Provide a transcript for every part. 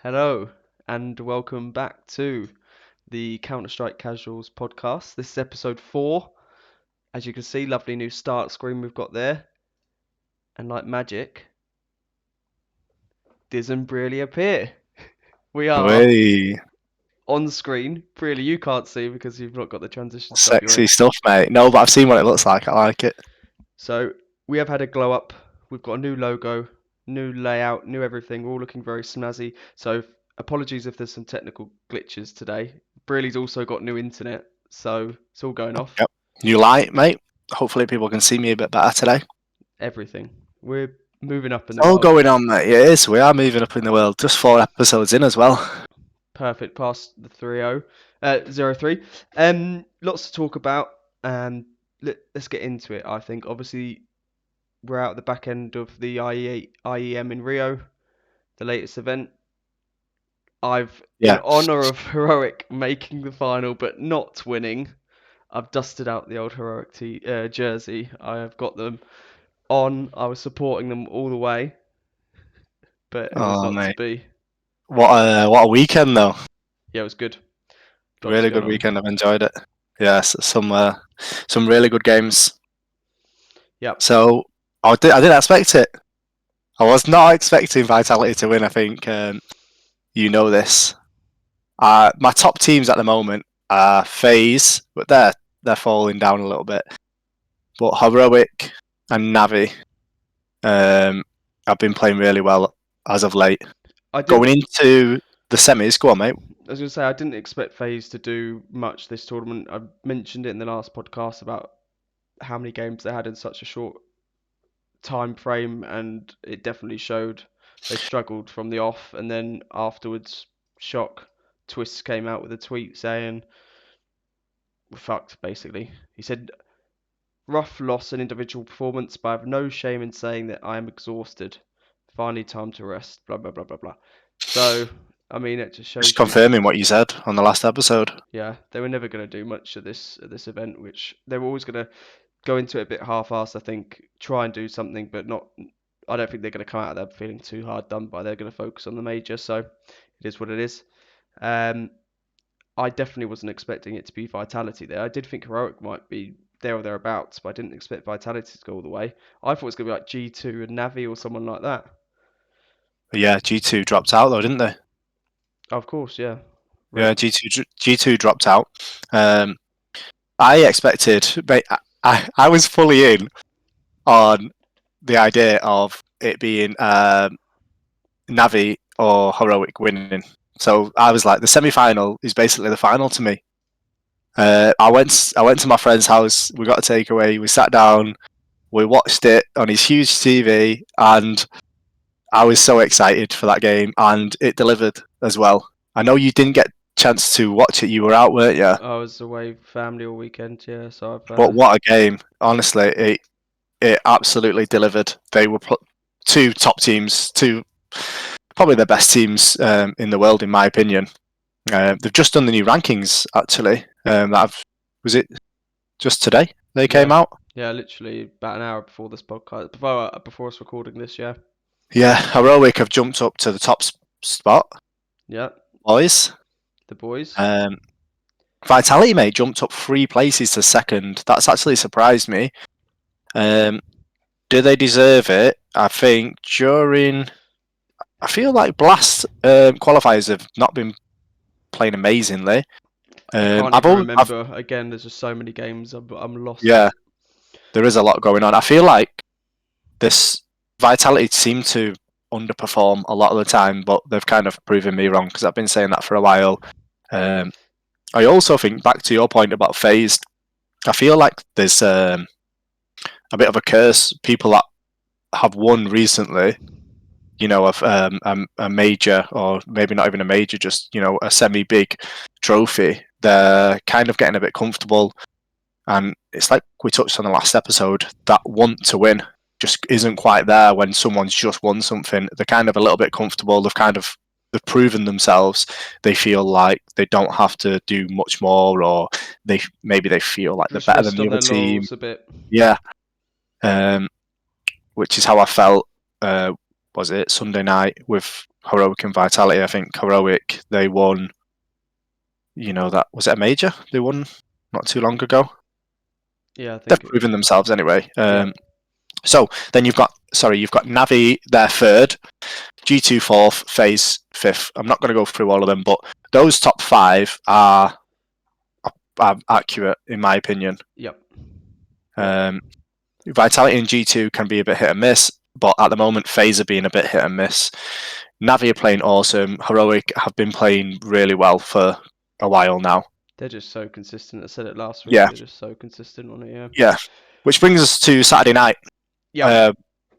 Hello, and welcome back to the Counter-Strike Casuals podcast. This is episode 4. As you can see, lovely new start screen we've got there. And like magic, Diz and Brly appear. We are Way on screen. Brly, you can't see because you've not got the transition stuff you're sexy in. stuff, mate. No, but I've seen what it looks like. I like it. So we have had a glow up. We've got a new logo, new layout, new everything. We're all looking very snazzy. So apologies if there's some technical glitches today. Brly's also got new internet, so it's all going off. Yep. New light, mate. Hopefully people can see me a bit better today. Everything. We're moving up in It's the all world. going on, mate. It is. We are moving up in the world. Just 4 episodes in as well. Perfect past the 3-0, 0-3. Lots to talk about. Let's get into it, I think. Obviously, we're out at the back end of the IEM in Rio, the latest event. In Yeah. honor of Heroic making the final but not winning, I've dusted out the old Heroic jersey. I have got them on. I was supporting them all the way, but it was Oh, not to mate. be. What a weekend though. Yeah, it was good. Lots Really going good on. weekend. I've enjoyed it. Yes, some really good games. Yep. So I didn't expect it. I was not expecting Vitality to win. I think you know this. My top teams at the moment are FaZe, but they're falling down a little bit. But Heroic and Navi have been playing really well as of late. I Going didn't. into the semis, go on, mate. I was gonna say I didn't expect FaZe to do much this tournament. I mentioned it in the last podcast about how many games they had in such a short time frame, and it definitely showed. They struggled from the off, and then afterwards, shock. Twist came out with a tweet saying, "We're fucked." Basically, he said, "Rough loss in individual performance, but I have no shame in saying that I am exhausted. Finally, time to rest." Blah blah blah blah blah. So, I mean, it just Just shows you. confirming what you said on the last episode. Yeah, they were never going to do much at this event, which they were always going to go into it a bit half-assed, I think, try and do something, but not. I don't think they're going to come out of there feeling too hard done by. They're going to focus on the major, so it is what it is. Um, I definitely wasn't expecting it to be Vitality there. I did think Heroic might be there or thereabouts, but I didn't expect Vitality to go all the way. I thought it was going to be like G2 and Navi or someone like that. Yeah, G2 dropped out though, didn't they? Oh, of course, yeah. Yeah, Rip. G2 dropped out. Um, I expected, mate, I was fully in on the idea of it being Navi or Heroic winning. So I was like, the semi-final is basically the final to me. I went to my friend's house. We got a takeaway. We sat down. We watched it on his huge TV, and I was so excited for that game, and it delivered as well. I know you didn't get a chance to watch it. You were out, weren't you? I was away family all weekend, yeah, so I've But what a game! Honestly, it absolutely delivered. They were two top teams, two probably the best teams in the world, in my opinion. They've just done the new rankings, actually. Was it just today they yeah. came out? Yeah, literally about an hour before this podcast, before us recording this, yeah. Yeah, Heroic have jumped up to the top spot, Yeah, boys. the boys. Um, Vitality, mate, jumped up 3 places to second. That's actually surprised me. Do they deserve it? I think I feel like Blast qualifiers have not been playing amazingly. I can't I've even always, I've, remember. Again, there's just so many games. I'm lost. yeah, there is a lot going on. I feel like this Vitality seem to underperform a lot of the time, but they've kind of proven me wrong because I've been saying that for a while. I also think, back to your point about FaZe, I feel like there's a bit of a curse. People that have won recently, of a major, or maybe not even a major, just a semi-big trophy, they're kind of getting a bit comfortable, and it's like we touched on the last episode, that want to win just isn't quite there when someone's just won something. They're kind of a little bit comfortable. They've proven themselves. They feel like they don't have to do much more, or maybe they feel like they're Just better than rest the on other their team. laurels a bit. Yeah, which is how I felt. Was it Sunday night with Heroic and Vitality. I think Heroic, they won, that was it a major they won not too long ago? Yeah, I They've think. proven themselves anyway. Yeah. So then you've got Navi there third, G2 fourth, FaZe fifth. I'm not going to go through all of them, but those top five are accurate in my opinion. Yep. Vitality and G2 can be a bit hit and miss, but at the moment FaZe are being a bit hit and miss. Navi are playing awesome. Heroic have been playing really well for a while now. They're just so consistent. I said it last week. Yeah, They're just so consistent on it. Yeah. yeah. Which brings us to Saturday night. Yep.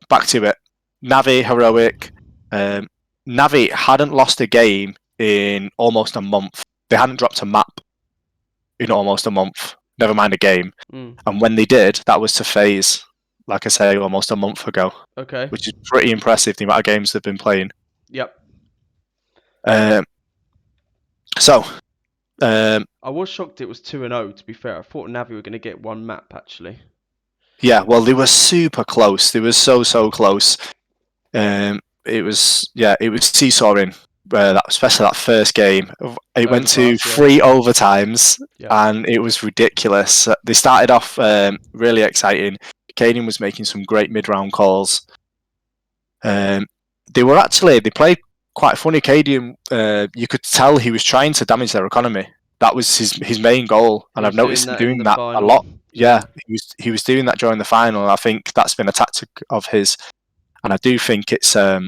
Back to it. Navi, Heroic. Navi hadn't lost a game in almost a month. They hadn't dropped a map in almost a month. Never mind a game. And when they did, that was to FaZe, like I say, almost a month ago. Okay. Which is pretty impressive, the amount of games they've been playing. Yep. I was shocked it was 2-0, to be fair. I thought Navi were going to get one map, actually. Yeah, well, they were super close. They were so close. It was seesawing. Especially that first game. It went to Overpass, yeah. 3 overtimes, Yeah. and it was ridiculous. They started off really exciting. Cadian was making some great mid-round calls. They played quite funny. Cadian, you could tell he was trying to damage their economy. That was his main goal, and I've noticed him doing that a lot. Yeah, he was doing that during the final, and I think that's been a tactic of his. And I do think it's a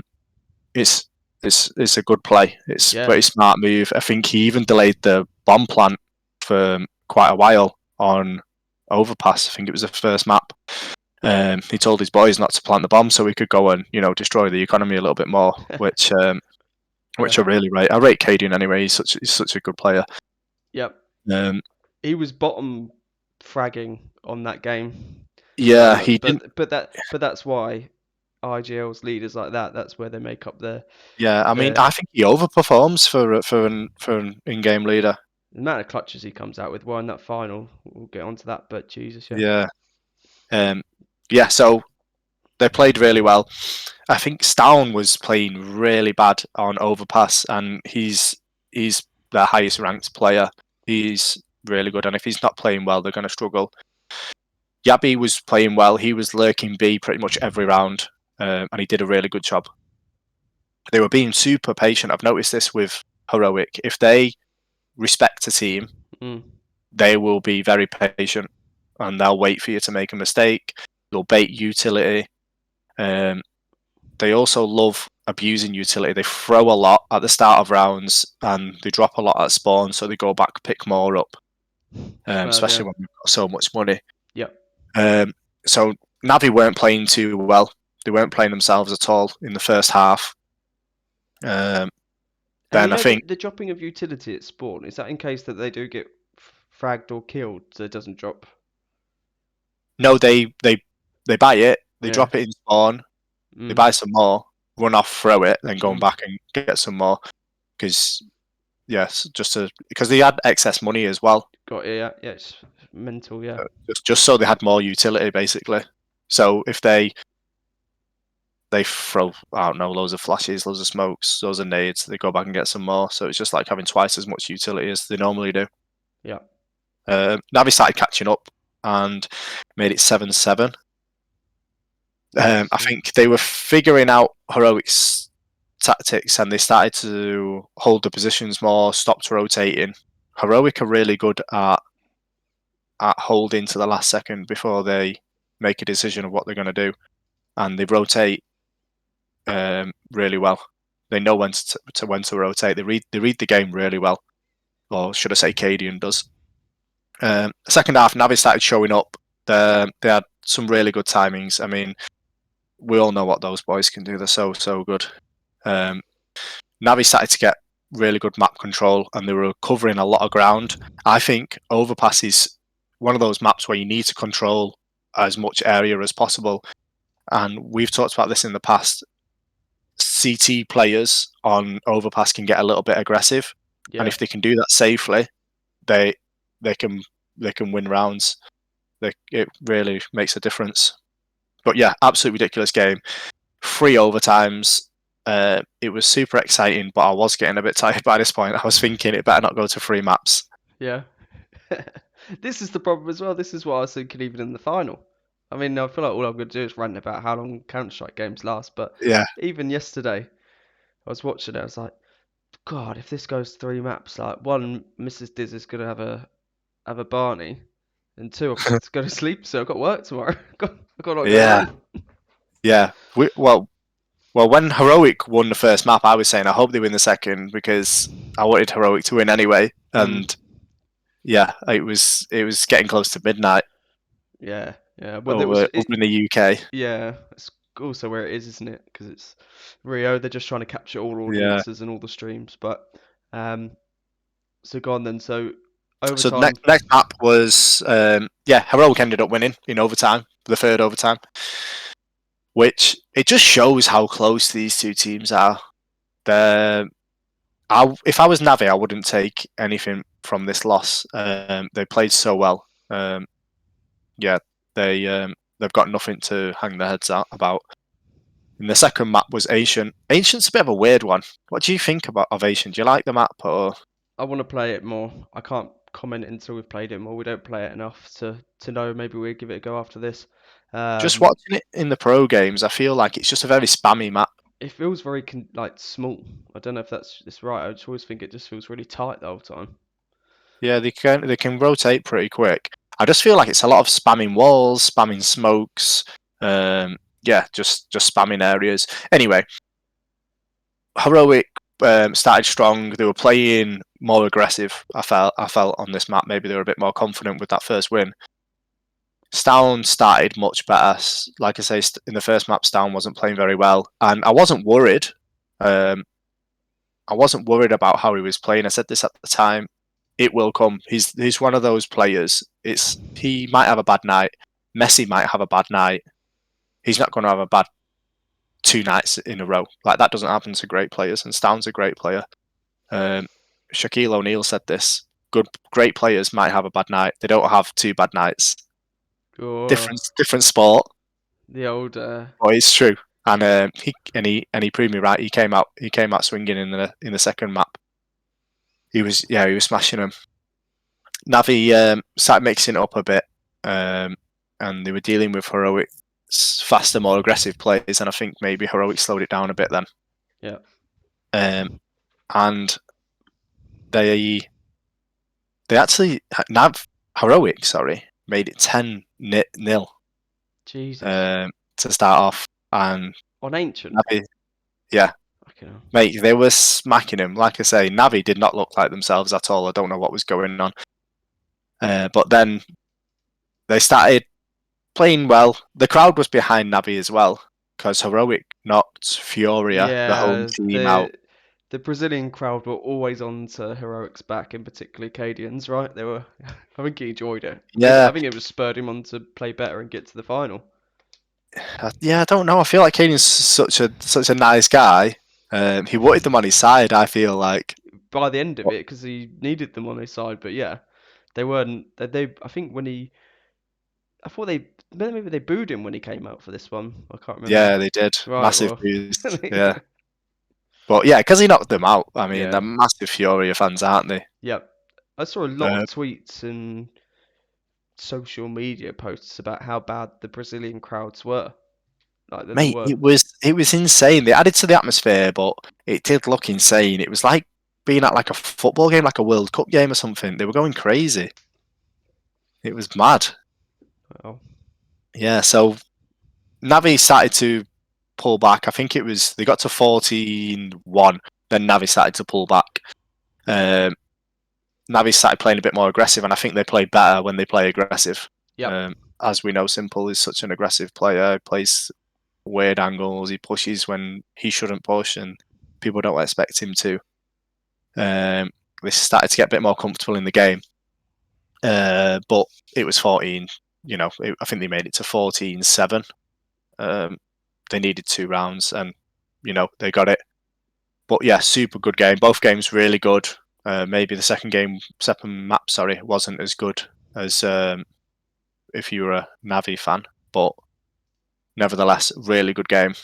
good play. It's a pretty smart move. I think he even delayed the bomb plant for quite a while on Overpass. I think it was the first map. He told his boys not to plant the bomb so he could go and destroy the economy a little bit more, which I really rate. I rate Cadian anyway. He's such a good player. Yep. He was bottom fragging on that game. Yeah, he didn't. But that's why IGL's leaders like that. That's where they make up their. Yeah, I mean, I think he overperforms for an in-game leader. The amount of clutches he comes out with, in that final, we'll get onto that. But Jesus, yeah. So they played really well. I think Stown was playing really bad on Overpass, and he's their highest ranked player. He's really good, and if he's not playing well, they're going to struggle. Yabi was playing well. He was lurking B pretty much every round, and he did a really good job. They were being super patient. I've noticed this with Heroic. If they respect a team, they will be very patient, and they'll wait for you to make a mistake. They'll bait utility. They also love abusing utility. They throw a lot at the start of rounds, and they drop a lot at spawn, so they go back, pick more up. Especially when we've got so much money. Yep. So Navi weren't playing too well. They weren't playing themselves at all in the first half. Then I think the dropping of utility at spawn, is that in case that they do get fragged or killed, so it doesn't drop? No, they buy it. They drop it in spawn. They buy some more, run off, throw it, then go back and get some more. Because they had excess money as well. Got it. Yeah, it's mental. Yeah. Just so they had more utility, basically. So if they throw, I don't know, loads of flashes, loads of smokes, loads of nades, they go back and get some more. So it's just like having twice as much utility as they normally do. Yeah. Navi started catching up and made it 7-7. I think they were figuring out Heroic's tactics, and they started to hold the positions more, stopped rotating. Heroic are really good at holding to the last second before they make a decision of what they're going to do, and they rotate really well. They know when to rotate. They read the game really well, or should I say, Cadian does. Second half, Navi started showing up. They had some really good timings. I mean, we all know what those boys can do. They're so good. Navi started to get really good map control, and they were covering a lot of ground. I think Overpass is one of those maps where you need to control as much area as possible. And we've talked about this in the past. CT players on Overpass can get a little bit aggressive, and if they can do that safely, they can win rounds. It really makes a difference. But yeah, absolutely ridiculous game. 3 overtimes. It was super exciting, but I was getting a bit tired by this point. I was thinking it better not go to 3 maps. Yeah. This is the problem as well. This is what I was thinking even in the final. I mean, I feel like all I'm going to do is rant about how long Counter-Strike games last, but Yeah, even yesterday, I was watching it, I was like, God, if this goes 3 maps, like one, Mrs. Diz is going to have a Barney, and two, I've got to go to sleep, so I've got work tomorrow. I've got a lot going yeah, on. yeah. Well, when Heroic won the first map, I was saying I hope they win the second because I wanted Heroic to win anyway. Mm, And yeah, it was getting close to midnight yeah, yeah. Well, there was over it. in the UK. Yeah, it's also where it is, isn't it? Because it's Rio. They're just trying to capture all Yeah. audiences and all the streams. But um, so go on then. So So the overtime. next map was Heroic ended up winning in overtime, the third overtime, which it just shows how close these two teams are. They're if I was Navi, I wouldn't take anything from this loss. They played so well. Yeah, they've got nothing to hang their heads out about. And the second map was Ancient. Ancient's a bit of a weird one. What do you think of Ancient? Do you like the map or I want to play it more. I can't comment until we've played it more. We don't play it enough to know. Maybe we'll give it a go after this. just Um, watching it in the pro games? I feel like it's just a very spammy map. it feels very like small. I don't know if that's right. I just always think it just feels really tight the whole time. Yeah, they can rotate pretty quick. I just feel like it's a lot of spamming walls, spamming smokes. Yeah, just spamming areas. Anyway, Heroic started strong. They were playing more aggressive. I felt on this map maybe they were a bit more confident with that first win. Stown started much better. Like I say, in the first map, Stown wasn't playing very well, and I wasn't worried. Um, I wasn't worried about how he was playing. I said this at the time. It will come. He's one of those players. He might have a bad night. Messi might have a bad night. He's not going to have a bad 2 nights in a row. Like that doesn't happen to great players. And Stown's a great player. Um, Shaquille O'Neal said this. Great players might have a bad night. They don't have 2 bad nights. Or Different sport, the old but it's true. And he proved me right. He came out swinging in the second map. He was smashing them. Navi started mixing it up a bit, and they were dealing with Heroic's faster, more aggressive plays, and I think maybe Heroic slowed it down a bit then. yeah. And they actually Heroic, sorry, made it 10-0 Jesus. to start off, and On ancient. Navi, yeah, Fucking hell. mate, they were smacking him. Like I say, Navi did not look like themselves at all. I don't know what was going on, but then they started playing well. The crowd was behind Navi as well because Heroic knocked Furia, the home Yeah, team, out. the Brazilian crowd were always on to Heroic's back, and particularly Cadians, right? They were. I think he enjoyed it. I Yeah, think it just spurred him on to play better and get to the final. I don't know. I feel like Caden's such a nice guy. He wanted them on his side. I feel like. By the end of it, because he needed them on his side, but yeah, they weren't. I think when he, I thought maybe they booed him when he came out for this one. I can't remember. Yeah, they did Right, massive well, boost. Yeah, but yeah, because he knocked them out. I mean, they're yeah, massive Furia fans, aren't they? yeah. I saw a lot Uh, of tweets and social media posts about how bad the Brazilian crowds were. Like that they Mate, were. it was insane. They added to the atmosphere, but it did look insane. It was like being at like a football game, like a World Cup game or something. They were going crazy. It was mad. Well, Yeah, so Navi started to pull back. I think it was they got to 14-1, then Navi started to pull back. Um, Navi started playing a bit more aggressive, and I think they play better when they play aggressive. yep. As we know, Simple is such an aggressive player. He plays weird angles. He pushes when he shouldn't push, and people don't expect him to. They started to get a bit more comfortable in the game, but it was 14. I think they made it to 14-7. They needed 2 rounds, and they got it. But yeah, super good game. Both games really good. Maybe the second map, sorry, wasn't as good as if you were a Navi fan, but nevertheless, really good game.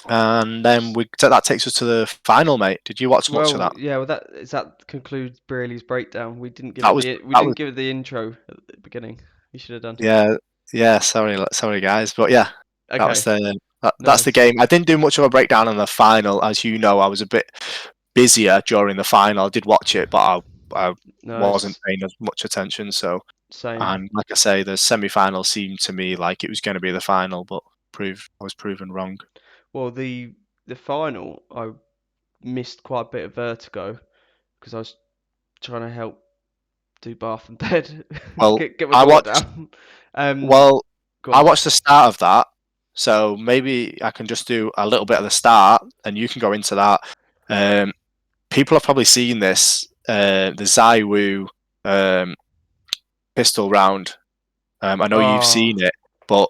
And then that takes us to the final, mate. Did you watch much of Well, that? yeah, well that concludes Brly's breakdown. That was We that didn't was give it the intro at the beginning. We should have done. yeah, yeah. Sorry, guys. But yeah, that was Okay, that's the nice, game. I didn't do much of a breakdown on the final, as you know. I was a bit busier during the final. I did watch it, but I wasn't nice, paying as much attention. So, same. and like I say, the semi-final seemed to me like it was going to be the final, but I was proven wrong. Well, the final, I missed quite a bit of vertigo because I was trying to help do bath and bed, Well, get my I daughter watched. down. Um, Well, go I on. watched the start of that, so maybe I can just do a little bit of the start, and you can go into that. Um, People have probably seen this, the Zaiwu um, pistol round. I know you've Oh, seen it, but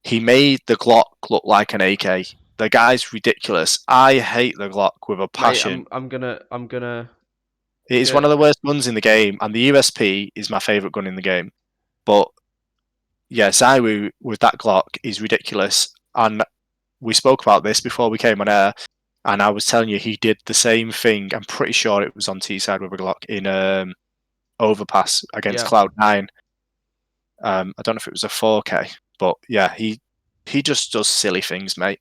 he made the Glock look like an AK. The guy's ridiculous. I hate the Glock with a mate, passion. I'm gonna It is one of get. the worst guns in the game, and the USP is my favourite gun in the game. But yeah, Zaiwu with that Glock is ridiculous. And we spoke about this before we came on air, and I was telling you he did the same thing. I'm pretty sure it was on T side with a Glock in Overpass against Yeah, Cloud9. I don't know if it was a 4K, but yeah, he just does silly things, mate.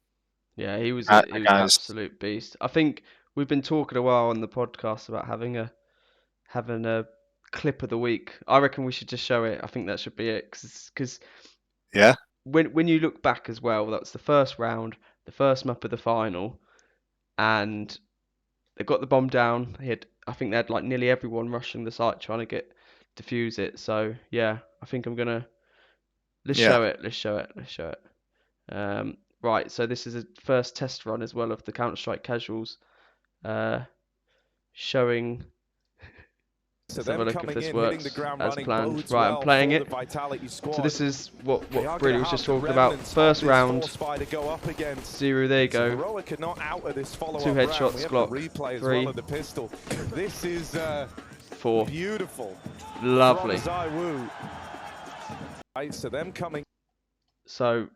yeah, The he was guys, absolute beast. I think we've been talking a while on the podcast about having a clip of the week. I reckon we should just show it. I think that should be it because yeah, when you look back as well, that was the first round, the first map of the final, and they got the bomb down. I think they had like nearly everyone rushing the site trying to get defuse it. So yeah, I think I'm gonna let's yeah, show it. Let's show it. Let's show it. Right. So this is a first test run as well of the Counter Strike Casuals. Uh, showing. So Let's have a them look if coming this in, hitting the works ground as running planned. bodes Right, I'm well playing for the it. Vitality So squad. this is what They are Brly going to was just have the talking about. remnants First of this round, force fire to go up against. 0. There you So go. Heroic are not out of this 2 follow-up round. We headshots, have Glock. the replay as 3, well of the pistol. This is 4. beautiful Lovely. from Zaiwu. Right, so them coming. So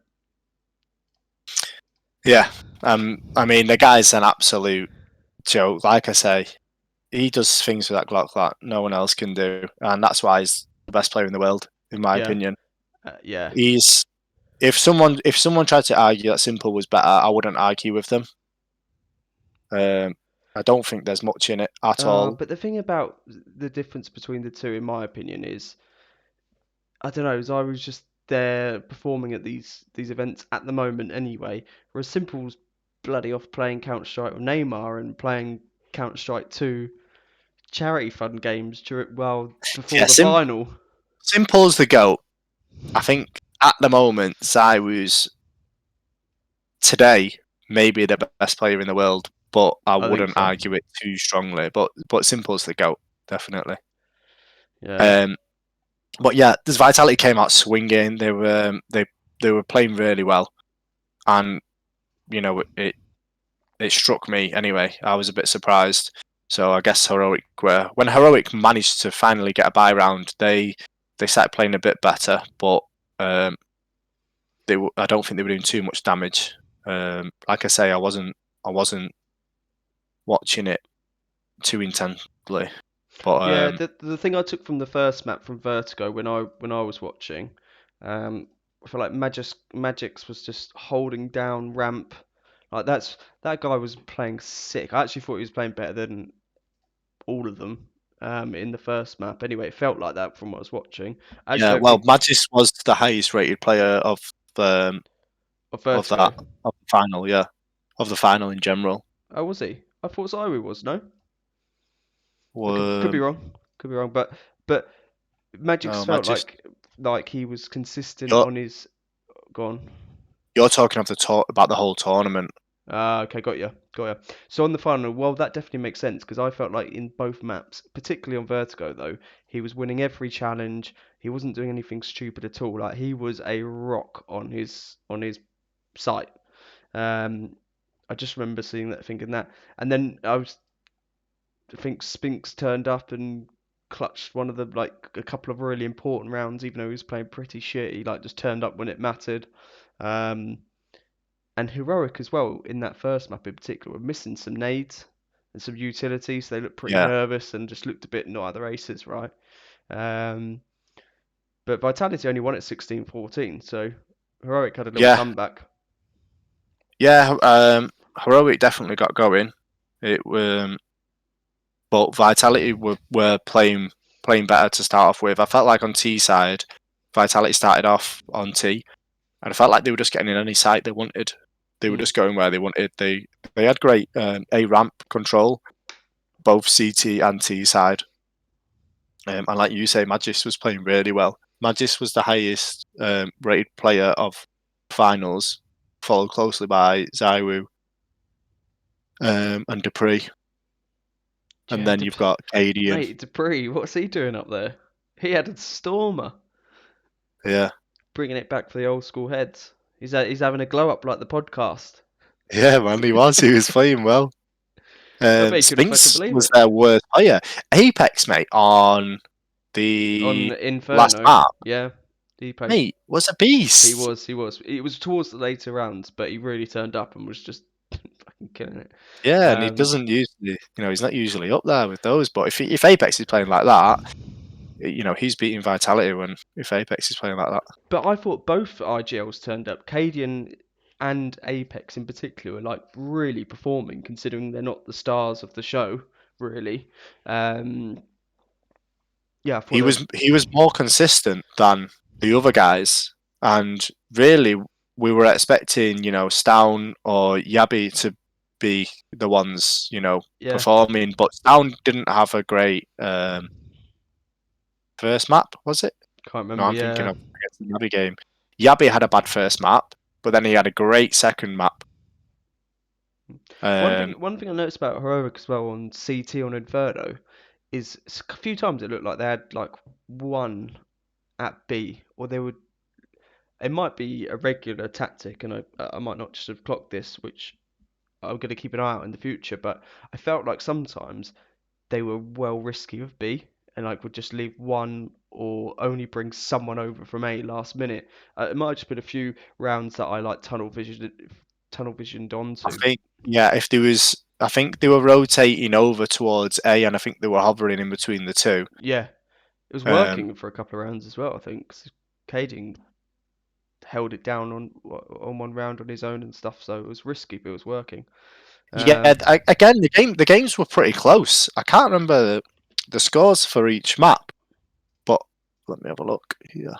yeah. I mean, the guy's an absolute joke. Like I say, he does things with that Glock that no one else can do, and that's why he's the best player in the world, in my yeah, opinion. yeah. He's if someone tried to argue that Simple was better, I wouldn't argue with them. I don't think there's much in it at all. But the thing about the difference between the two, in my opinion, is I don't know. As I was just there performing at these events at the moment anyway. Whereas Simple's bloody off playing Counter Strike with Neymar and playing Counter Strike 2 charity fund games before Yeah, the final. Simple's the GOAT. I think at the moment, Zaiwu's today maybe the best player in the world, but I I think wouldn't so. argue it too strongly. But Simple's the GOAT, definitely. Yeah. Um, but yeah, this Vitality came out swinging. They were playing really well, and you know it struck me anyway. I was a bit surprised. So I guess Heroic were when Heroic managed to finally get a buy round, they started playing a bit better, but um, I don't think they were doing too much damage. Like I say, I wasn't watching it too intensely, but Yeah, the thing I took from the first map from Vertigo when I was watching, I feel like Magix was just holding down ramp. Like that guy was playing sick. I actually thought he was playing better than all of them in the first map. Anyway, it felt like that from what I was watching. I yeah, actually don't well, think Magis was the highest rated player um, of of that Vertigo. of the final, yeah, of the final in general. Oh, was he? I thought Zaiwu was, no? I could be Um, wrong. Could be wrong, but Magix no, felt Magis, like he was consistent you're on his. Go on. you're talking of about the whole tournament. Ah, okay, got you, got you. So on the final, well, that definitely makes sense because I felt like in both maps, particularly on Vertigo though, he was winning every challenge. He wasn't doing anything stupid at all. Like he was a rock on his site. Um, I just remember seeing that, thinking that, and then I think Spinks turned up and clutched one of the like a couple of really important rounds, even though he was playing pretty shit. He like just turned up when it mattered. Um, And Heroic as well, in that first map in particular, were missing some nades and some utilities. So they looked pretty Yeah. nervous and just looked a bit not at the races, right? Um, but Vitality only won at 16-14, so Heroic had a little Yeah. comeback. Yeah. Heroic definitely got going. But Vitality were playing better to start off with. I felt like on T side, Vitality started off on T, and I felt like they were just getting in any site they wanted. They were just going where they wanted. They had great A ramp control, both CT and T side. And like you say, Magis was playing really well. Magis was the highest rated player of finals, followed closely by Zywoo and Dupree. And Yeah, then you've got Cadian. Mate, Dupree, what's he doing up there? He had a stormer, Yeah. bringing it back for the old school heads. He's having a glow up like the podcast. Yeah, man, he was. He was playing well. I bet you couldn't fucking Spinks believe was it. their worst player. Apex, mate, on On the last Inferno, map, yeah, he played. mate, was a beast. He was. It was towards the later rounds, but he really turned up and was just fucking killing it. Yeah, and he doesn't usually, he's not usually up there with those. But if Apex is playing like that, he's beating Vitality if Apex is playing like that. But I thought both IGLs turned up. Cadian and Apex in particular were like really performing, considering they're not the stars of the show, really. Yeah, I thought He was more consistent than the other guys, and really we were expecting Stown or Yabi to be the ones yeah, performing, but Stown didn't have a great first map, was it? can't No, remember. I'm thinking Yeah. of against the Yabi game. Yabi had a bad first map, but then he had a great second map. One thing I noticed about Heroic as well on CT on Inferno is a few times it looked like they had like one at B, or they would. It might be a regular tactic, and I might not just have clocked this, which I'm going to keep an eye out in the future. But I felt like sometimes they were well risky with B, and like would just leave one or only bring someone over from A last minute. It might have just been a few rounds that I like tunnel visioned I onto. think, yeah, I think they were rotating over towards A, and I think they were hovering in between the two. Yeah, it was Um, working for a couple of rounds as well, I think. 'Cause Kading held it down on one round on his own and stuff, so it was risky, but it was working. yeah, again, the games were pretty close. I can't remember the scores for each map, but let me have a look here.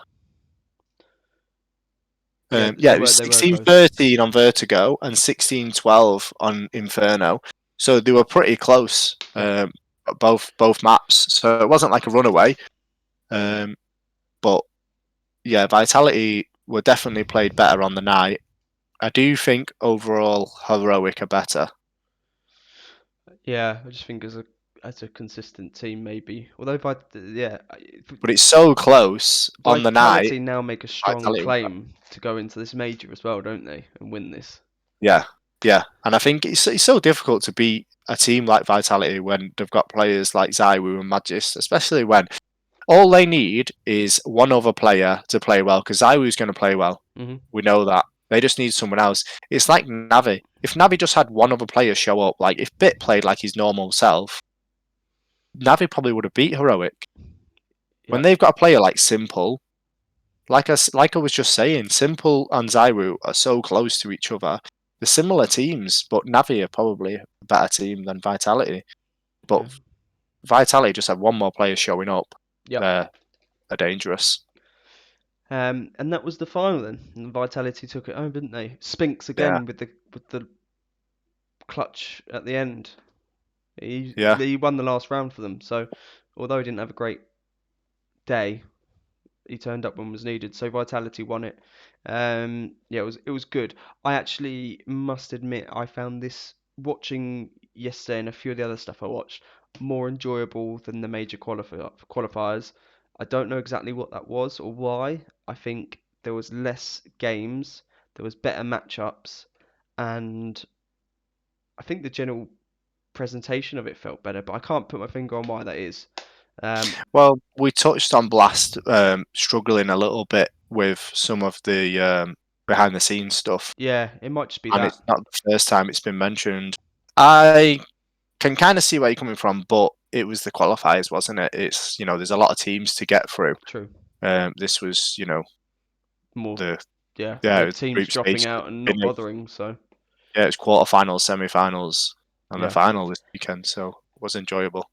They It was were close. 16-13 on Vertigo and 16-12 on Inferno, so they were pretty close. Yeah. Both maps, so it wasn't like a runaway. But yeah, Vitality were definitely played better on the night. I do think overall Heroic are better. Yeah, I just think as a consistent team, maybe. Although, But it's so close on the night. Vitality now make a strong Vitality were better. claim to go into this major as well, don't they, and win this? Yeah, and I think it's so difficult to beat a team like Vitality when they've got players like Zywoo and Magis, especially when all they need is one other player to play well, because Zywoo's going to play well. Mm-hmm. We know that. They just need someone else. It's like Navi. If Navi just had one other player show up, like if Bit played like his normal self, Navi probably would have beat Heroic. When they've got a player like Simple, like I was just saying, Simple and Zywoo are so close to each other. They're similar teams, but Navi are probably a better team than Vitality. But Vitality just had one more player showing up. Yeah. They're dangerous. And that was the final then. And Vitality took it home, didn't they? Spinks again with the clutch at the end. He won the last round for them. So although he didn't have a great day, he turned up when was needed. So Vitality won it. Yeah, it was good. I actually must admit I found this watching yesterday and a few of the other stuff I watched more enjoyable than the major qualifiers. I don't know exactly what that was or why. I think there was less games, there was better matchups, and I think the general presentation of it felt better, but I can't put my finger on why that is. Well, we touched on Blast struggling a little bit with some of the behind the scenes stuff, Yeah, it might just be and that. it's not the first time it's been mentioned. I can kind of see where you're coming from, but it was the qualifiers, wasn't it? It's there's a lot of teams to get through. True. This was More, the the it was the teams group dropping stage. out and not bothering. So Yeah, it's quarterfinals, semi-finals, and the yeah. final this weekend, so it was enjoyable.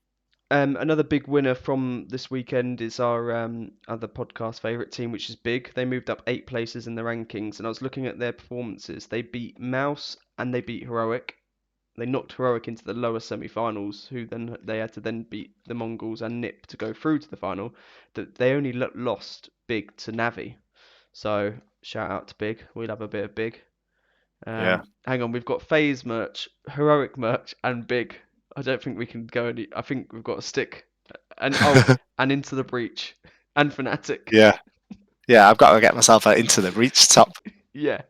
Another big winner from this weekend is our other podcast favourite team, which is Big. They moved up 8 places in the rankings, and I was looking at their performances. They beat Mouse and they beat Heroic. They knocked Heroic into the lower semi-finals, who then they had to then beat the Mongols and Nip to go through to the final. That they only lost Big to Navi. So shout out to Big. We'll have a bit of Big. Yeah. Hang on, we've got FaZe merch, Heroic merch, and Big. I don't think we can go any. I think we've got a stick, and and Into the Breach, and Fnatic. Yeah. Yeah, I've got to get myself into the reach top. Yeah.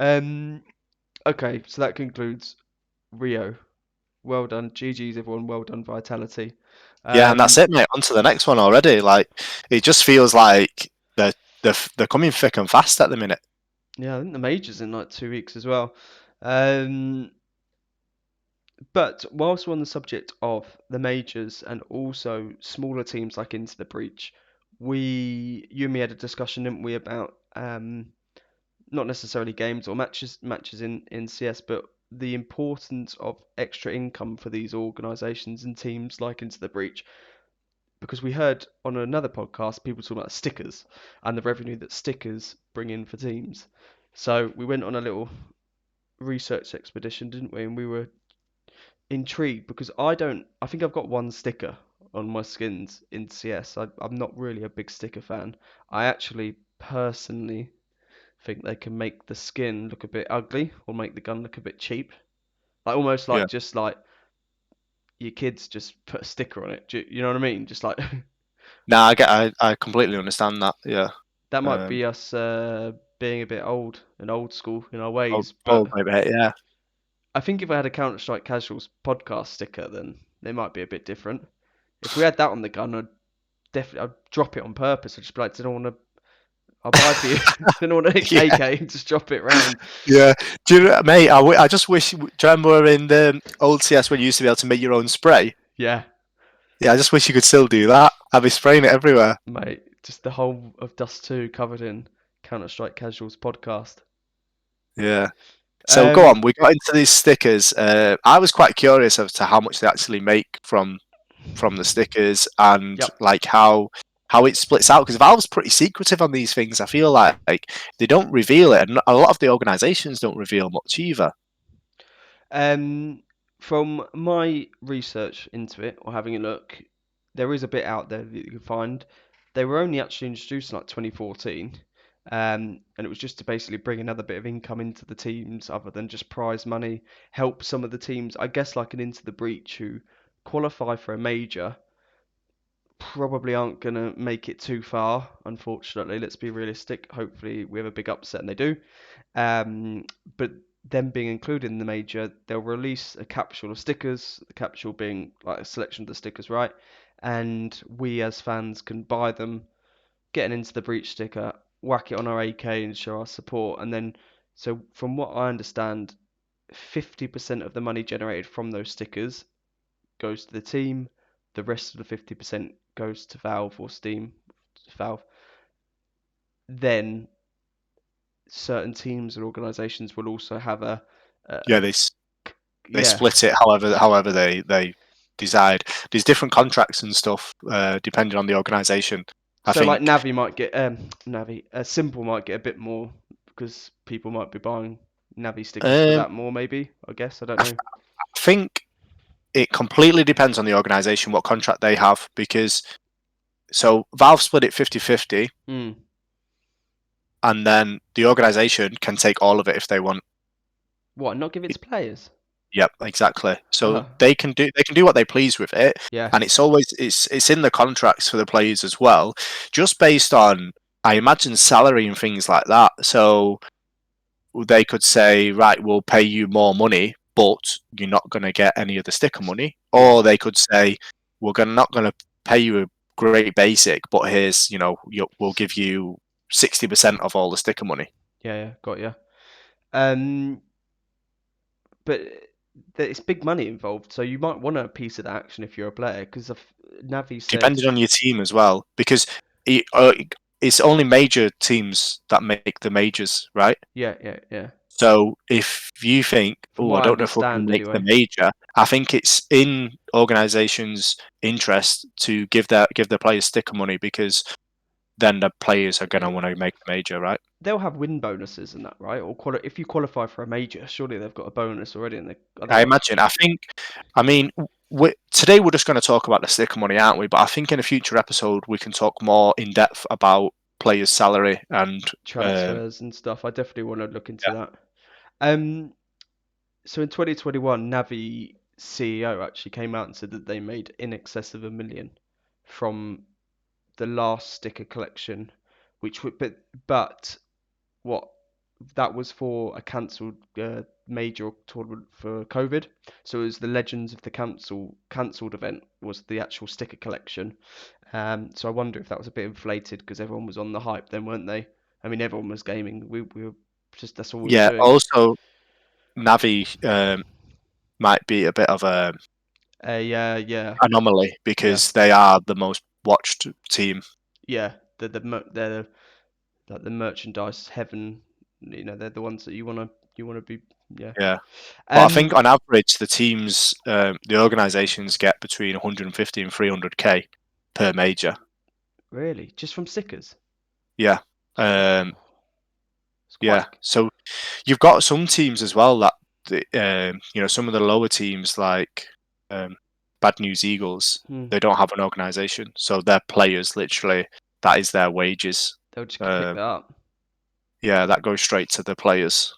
Okay, so that concludes Rio. Well done, GG's everyone. Well done, Vitality. Yeah, and that's it, mate. On to the next one already. Like, it just feels like they're coming thick and fast at the minute. Yeah, I think the major's in like 2 weeks as well. But whilst we're on the subject of the majors and also smaller teams like Into the Breach, you and me had a discussion, didn't we, about not necessarily games or matches in CS, but the importance of extra income for these organisations and teams like Into the Breach. Because we heard on another podcast people talking about stickers and the revenue that stickers bring in for teams. So we went on a little research expedition, didn't we? And we were intrigued because I think I've got one sticker on my skins in CS. I'm not really a big sticker fan. I actually personally think they can make the skin look a bit ugly or make the gun look a bit cheap. Like almost Yeah. like just like your kids just put a sticker on it. You know what I mean? Just like Nah, I completely understand that. Yeah. that might Um, be us being a bit old school in our ways. oh, But maybe, yeah. I think if I had a Counter Strike Casuals podcast sticker, then they might be a bit different. If we had that on the gun, I'd drop it on purpose. I'd just be like, don't want to. I'll buy for you. don't want an Yeah. AK. Just drop it round. Yeah. Do you know, mate? I just wish. Do you remember in the old CS when you used to be able to make your own spray? Yeah, Yeah, I just wish you could still do that. I'd be spraying it everywhere. mate. Just the whole of Dust 2 covered in Counter Strike Casuals podcast. Yeah. So go Um, on. We got into these stickers. I was quite curious as to how much they actually make from the stickers and yep. like how it splits out, because Valve's pretty secretive on these things. I feel like they don't reveal it, and a lot of the organizations don't reveal much either. From my research into it or having a look, there is a bit out there that you can find. They were only actually introduced in like 2014, and it was just to basically bring another bit of income into the teams other than just prize money, help some of the teams, I guess like an Into the Breach who qualify for a major, probably aren't going to make it too far, unfortunately. Let's be realistic. Hopefully we have a big upset and they do. But them being included in the major, they'll release a capsule of stickers, the capsule being like a selection of the stickers, right? And we as fans can buy them, get an Into the Breach sticker, whack it on our AK and show our support. And then, so from what I understand, 50% of the money generated from those stickers goes to the team. The rest of the 50% goes to Valve or Steam. Valve. Then certain teams and organizations will also have Yeah, a they yeah. split it however they decide. There's different contracts and stuff depending on the organization. I So like think. Navi might get Navi Simple might get a bit more because people might be buying Navi stickers for Um, that more maybe. I guess I don't I know. think it completely depends on the organization what contract they have, because so Valve split it 50-50, Hmm. and then the organization can take all of it if they want. What? Not give it to players? Yep, exactly. So Uh, they can do what they please with it, yeah. and it's in the contracts for the players as well, just based on, I imagine, salary and things like that. So they could say, right, we'll pay you more money, but you're not going to get any of the sticker money. Yeah. Or they could say, not going to pay you a great basic, but here's we'll give you 60% of all the sticker money. Yeah, got you. But it's big money involved, so you might want a piece of the action if you're a player. Because Navi said, Depending on your team as well, because it, it's only major teams that make the majors, right? yeah. So if you think, From oh, I what I don't know if we're going understand, to make the anyway. major, I think it's in organisations' interest to give their players sticker money because then the players are going to want to make the major, right? They'll have win bonuses and that, right? Or if you qualify for a major, surely they've got a bonus already, and they I otherwise. imagine. I mean, today we're just going to talk about the sticker money, aren't we? But I think in a future episode we can talk more in depth about players' salary and Transfers and stuff. I definitely want to look into yeah, that. So in 2021, Navi CEO actually came out and said that they made in excess of 1 million from the last sticker collection, which would, but what that was for a cancelled major tournament for COVID. So it was the Legends of the cancelled event was the actual sticker collection. So I wonder if that was a bit inflated because everyone was on the hype then, weren't they? I mean, everyone was gaming. We were just that's all we were yeah. doing. Also, Navi might be a bit of a Yeah, anomaly yeah, because they are the most watched team. yeah. They're like the merchandise heaven. They're the ones that you wanna be. Yeah. Yeah, but I think Um, on average the teams, the organisations get between 150 and 300k per major. really, just from stickers. Yeah, Oh, um, it's quite. yeah. So you've got some teams as well that some of the lower teams like um, Bad News Eagles, Hmm. they don't have an organisation, so their players literally that is their wages. They'll just pick Um, that up. yeah, that goes straight to the players.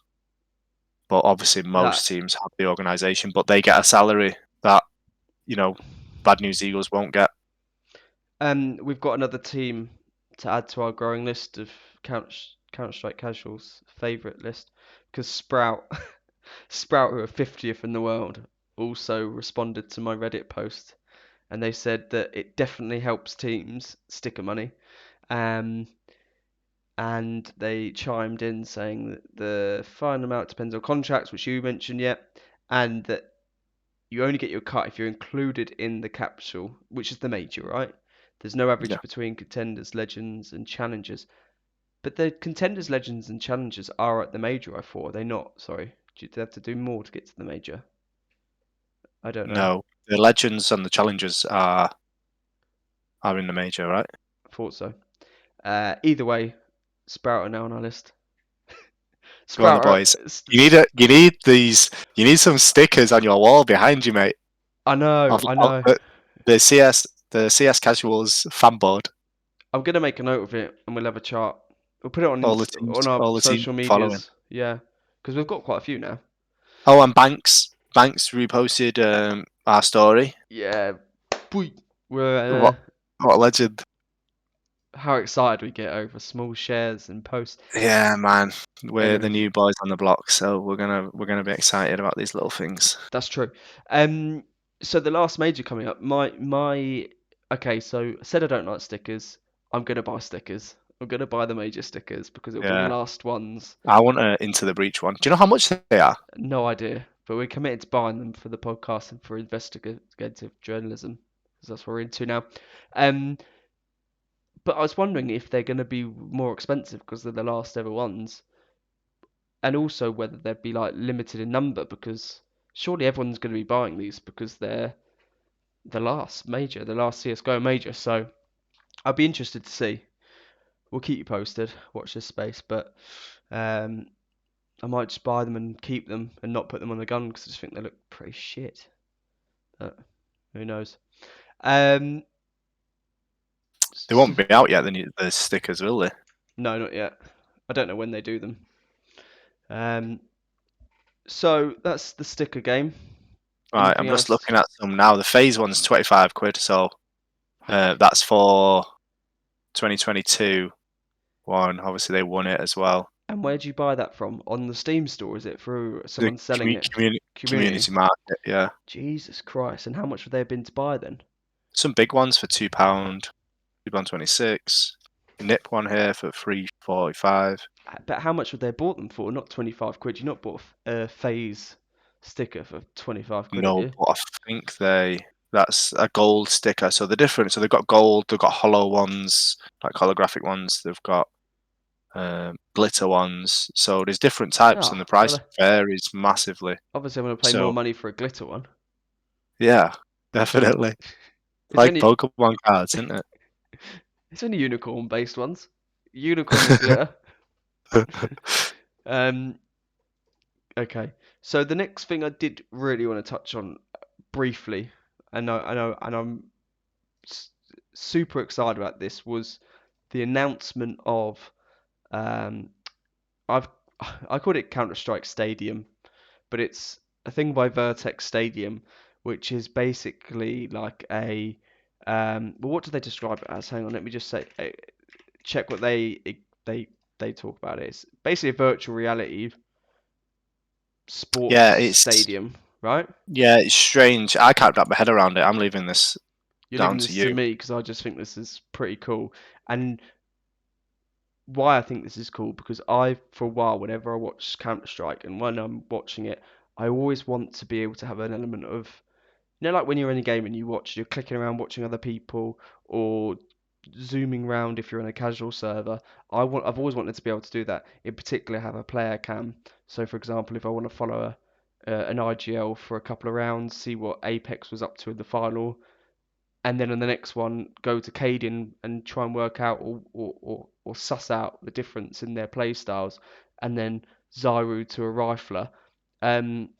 But obviously, most That's teams have the organisation, but they get a salary that you know Bad News Eagles won't get. we've got another team to add to our growing list of Counter Strike casuals favorite list because Sprout, who are 50th in the world, also responded to my Reddit post, and they said that it definitely helps teams sticker money. Um, and they chimed in saying that the final amount depends on contracts, which you mentioned yet, and that you only get your cut if you're included in the capsule, which is the major, right? There's no Yeah, average between contenders, legends, and challengers. But the contenders, legends, and challengers are at the major, I thought. Are they not? Sorry. Do you have to do more to get to the major? I don't know. no, the legends and the challengers are in the major, right? I thought so. Either way, Sprout are now on our list. Go on, the Sprout boys. are, You need some stickers on your wall behind you, mate. I know, I Of know. the CS Casuals fan board. I'm gonna make a note of it, and we'll have a chart. We'll put it on on our All the teams social following. medias. Yeah, because we've got quite a few now. Oh, and Banks reposted our story. Yeah, boy, we're What what a legend! how excited we get over small shares and posts. Yeah, man. We're the Anyway, new boys on the block, so we're gonna be excited about these little things. that's true. Um, so the last major coming up, my okay. So I said I don't like stickers. I'm gonna buy stickers. I'm gonna buy the major stickers because it'll be the Yeah, last ones. I want a Into the Breach one. Do you know how much they are? No idea, but we're committed to buying them for the podcast and for investigative journalism because that's what we're into now. Um, but I was wondering if they're going to be more expensive because they're the last ever ones, and also whether they'd be like limited in number because surely everyone's going to be buying these because they're the last CS:GO major. So I'd be interested to see. We'll keep you posted. Watch this space, but um, I might just buy them and keep them and not put them on the gun because I just think they look pretty shit. But who knows? Um, They won't be out yet. The stickers, will they? no, not yet. I don't know when they do them. Um, so that's the sticker game. Right, I'm Anything just else? looking at some now. The phase one's 25 quid, so that's for 2022 one. Obviously, they won it as well. And where do you buy that from? On the Steam store? Is it through The someone selling it? Community? community market, yeah. Jesus Christ! And how much would they have been to buy then? Some big ones for £2, £2.26. nip one here for £3.45. But how much would they have bought them for? Not 25 quid. You not bought a phase sticker for 25 quid, have No, you? but I think that's a gold sticker. So they're different. So they've got gold, they've got hollow ones, like holographic ones. They've got glitter ones. So there's different types, and the price Well, varies massively. obviously I'm going to pay more So money for a glitter one. yeah, definitely. It's Like only Pokemon cards, isn't it? it's only unicorn based ones. Unicorn with glitter. Okay. So the next thing I did really want to touch on briefly, and I'm super excited about this, was the announcement of um, I've I called it Counter-Strike Stadium, but it's a thing by Virtex Stadium, which is basically like a well, what do they describe it as? Hang on, let me just say check what they they talk about it. It's basically a virtual reality sports Yeah, stadium, right? it's strange. I can't wrap my head around it. I'm leaving this You're down leaving to this to you. me because I just think this is pretty cool. And why I think this is cool, because for a while, whenever I watch Counter-Strike and when I'm watching it, I always want to be able to have an element of, like when you're in a game and you're clicking around watching other people or zooming around if you're in a casual server. I've always wanted to be able to do that. In particular, have a player cam. So, for example, if I want to follow an IGL for a couple of rounds, see what Apex was up to in the final, and then in the next one go to Caden and try and work out or suss out the difference in their play styles, and then Zyru to a rifler. Um,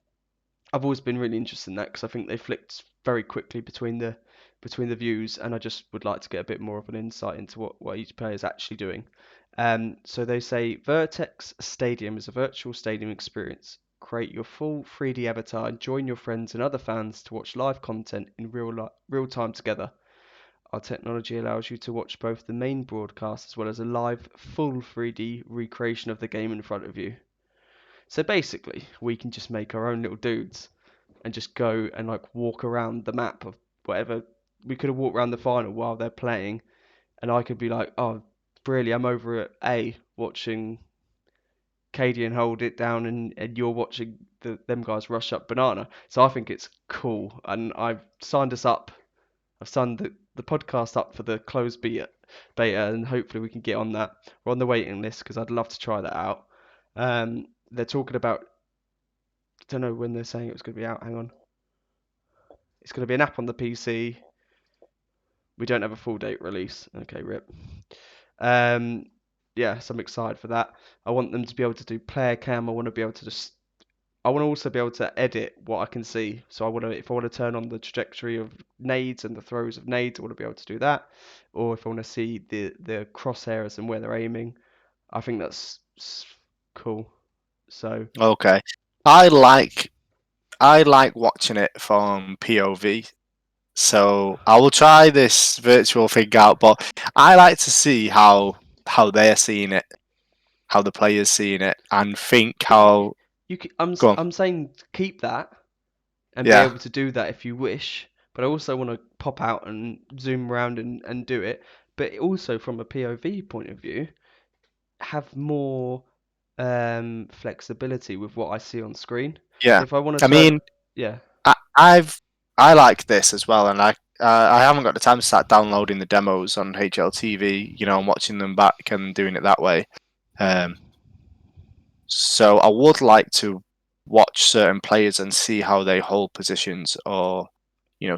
I've always been really interested in that because I think they flicked very quickly between the views, and I just would like to get a bit more of an insight into what each player is actually doing. So they say Virtex Stadium is a virtual stadium experience. Create your full 3D avatar and join your friends and other fans to watch live content in real time together. Our technology allows you to watch both the main broadcast as well as a live full 3D recreation of the game in front of you. So basically, we can just make our own little dudes and just go and like walk around the map of whatever. We could have walked around the final while they're playing, and I could be like, oh, Brly, I'm over at A watching Cadian hold it down, and you're watching them guys rush up banana. So I think it's cool, and I've signed us up. I've signed the podcast up for the closed beta, and hopefully we can get on that. We're on the waiting list because I'd love to try that out. They're talking about, I don't know when they're saying it was going to be out. Hang on. It's going to be an app on the PC. We don't have a full date release. Okay, rip. Um, yeah, so I'm excited for that. I want them to be able to do player cam. I want to be able to I want to also be able to edit what I can see. So if I want to turn on the trajectory of nades and the throws of nades, I want to be able to do that. Or if I want to see the crosshairs and where they're aiming, I think that's cool. So Okay. I like watching it from POV. So I will try this virtual thing out, but I like to see how they're seeing it, how the players seeing it, and think but how. Go on. I'm saying keep that and be Yeah, able to do that if you wish. But I also want to pop out and zoom around and do it. But also from a POV point of view, have more flexibility with what I see on screen. So yeah. if I want to I turn, mean, yeah, I like this as well, and I haven't got the time to start downloading the demos on HLTV, and watching them back and doing it that way. Um, so I would like to watch certain players and see how they hold positions, or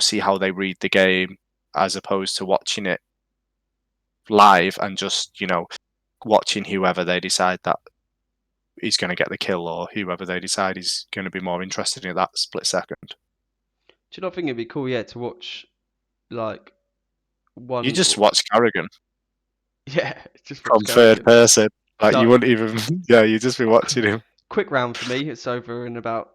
see how they read the game, as opposed to watching it live and just watching whoever they decide that is going to get the kill, or whoever they decide is going to be more interested in that split second. do you not think it'd be cool, yeah, to watch like You one, just watch Carrigan yeah, just watch from third Carrigan. person. Like you Done. wouldn't even, yeah, you'd just be watching him. Quick round for me. It's over in about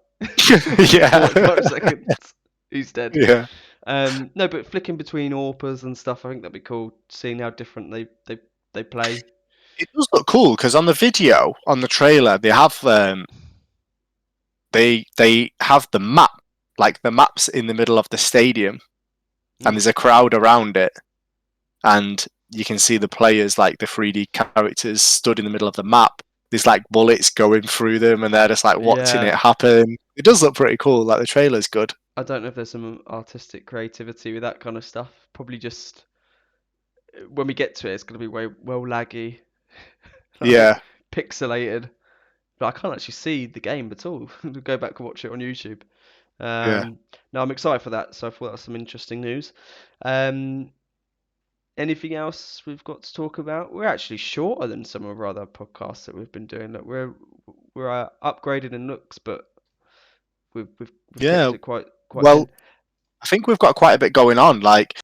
Yeah, 45 seconds. He's dead. yeah. No, but flicking between AWPers and stuff, I think that'd be cool. Seeing how different they play. It does look cool because on the video, on the trailer, they have the map, like the map's in the middle of the stadium, and there's a crowd around it, and you can see the players, like the 3D characters, stood in the middle of the map. There's like bullets going through them, and they're just like watching it happen. It does look pretty cool. Like the trailer's good. I don't know if there's some artistic creativity with that kind of stuff. Probably just when we get to it, it's going to be well laggy, like Yeah, pixelated. But I can't actually see the game at all. Go back and watch it on YouTube. yeah. No, I'm excited for that. So I thought that was some interesting news. Um, Anything else we've got to talk about? We're actually shorter than some of our other podcasts that we've been doing. Look, we're upgraded in looks, but we've Yeah. kept it quite Well, thin. I think we've got quite a bit going on. Like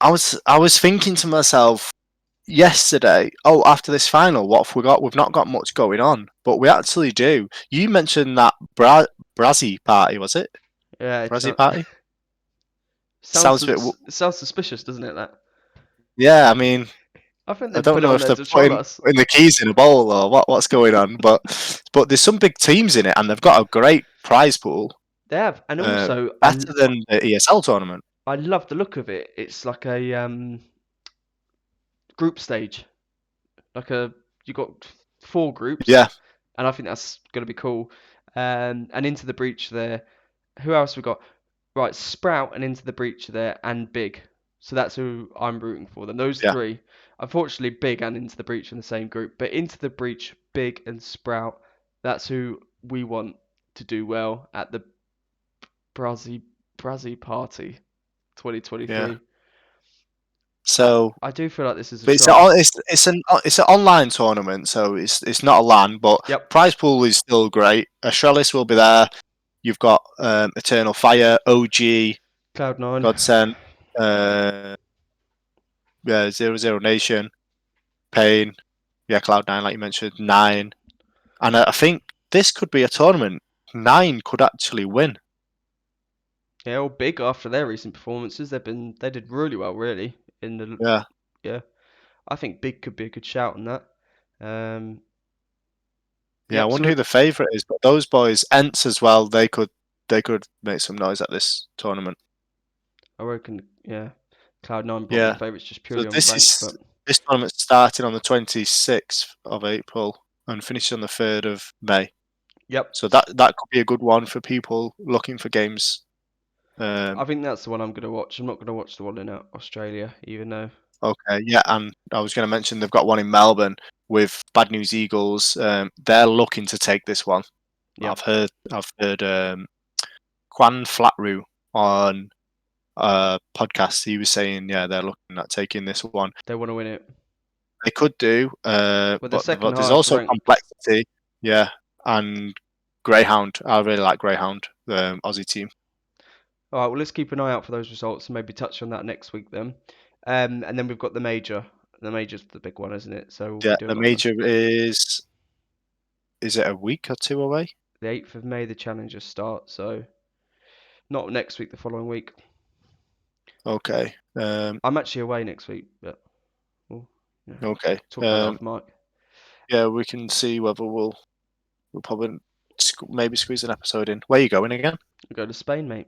I was thinking to myself yesterday, oh, after this final, what have we got? We've not got much going on, but we actually do. You mentioned that Brazzy party, was it? Yeah, Brazzy party? sounds Sounds a bit. it sounds suspicious, doesn't it? That Yeah, I mean, I think I they don't put it know on if there they're to troll putting us. the keys in a bowl or what's going on, but there's some big teams in it, and they've got a great prize pool, They have, and also better than the ESL tournament. I love the look of it. It's like a group stage, like you got 4 groups, Yeah, and I think that's gonna be cool. And Into the Breach there. Who else we got? Right, Sprout and Into the Breach there, and Big. So that's who I'm rooting for. Then those yeah, three. Unfortunately, Big and Into the Breach in the same group, but Into the Breach, Big, and Sprout. That's who we want to do well at the Brazzy Party yeah. 2023. So, I do feel like this is a but shot. it's an online tournament, so it's not a LAN, but Yep, prize pool is still great. Astralis will be there. You've got Eternal Fire, OG, Cloud9. Godsend, uh, yeah, Zero Zero Nation, Pain, yeah, Cloud9, like you mentioned, Nine, and I think this could be a tournament. Nine could actually win. Yeah, all Big after their recent performances. They did really well, really. In the Yeah, Yeah, I think Big could be a good shout on that. Um, yeah. I yep. wonder who the favourite is, but those boys, Ents as well, they could make some noise at this tournament. I reckon, yeah, Cloud9 probably the Yeah. favourites just So purely on rank, but this tournament starting on the 26th of April and finishing on the 3rd of May. yep, So that could be a good one for people looking for games. I think that's the one I'm gonna watch. I'm not gonna watch the one in Australia, even though. Okay, yeah, and I was going to mention they've got one in Melbourne with Bad News Eagles. They're looking to take this one. Yep, I've heard Quan Flatroo on a podcast. He was saying, yeah, they're looking at taking this one. they want to win it. They could do, Well, the second but there's highest also ranked. complexity. Yeah, and Greyhound. I really like Greyhound, the Aussie team. All right, well, let's keep an eye out for those results and maybe touch on that next week then. And then we've got the major. The major's the big one, isn't it? So we'll be Yeah, doing the lots of. major is it a week or two away? The 8th of May, the challenges start. So not next week, the following week. Okay. I'm actually away next week, but we'll Okay. talk about that off mic. Yeah, we can see whether we'll probably maybe squeeze an episode in. Where are you going again? We'll go to Spain, mate.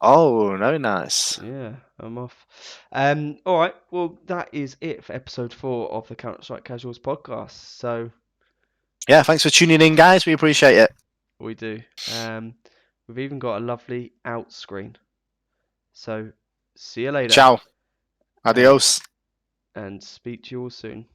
Oh, very nice. Yeah, I'm off. All right. Well, that is it for episode 4 of the Counter-Strike Casuals podcast. So Yeah, thanks for tuning in, guys. We appreciate it. we do. We've even got a lovely out screen. So see you later. Ciao. Adios. And speak to you all soon.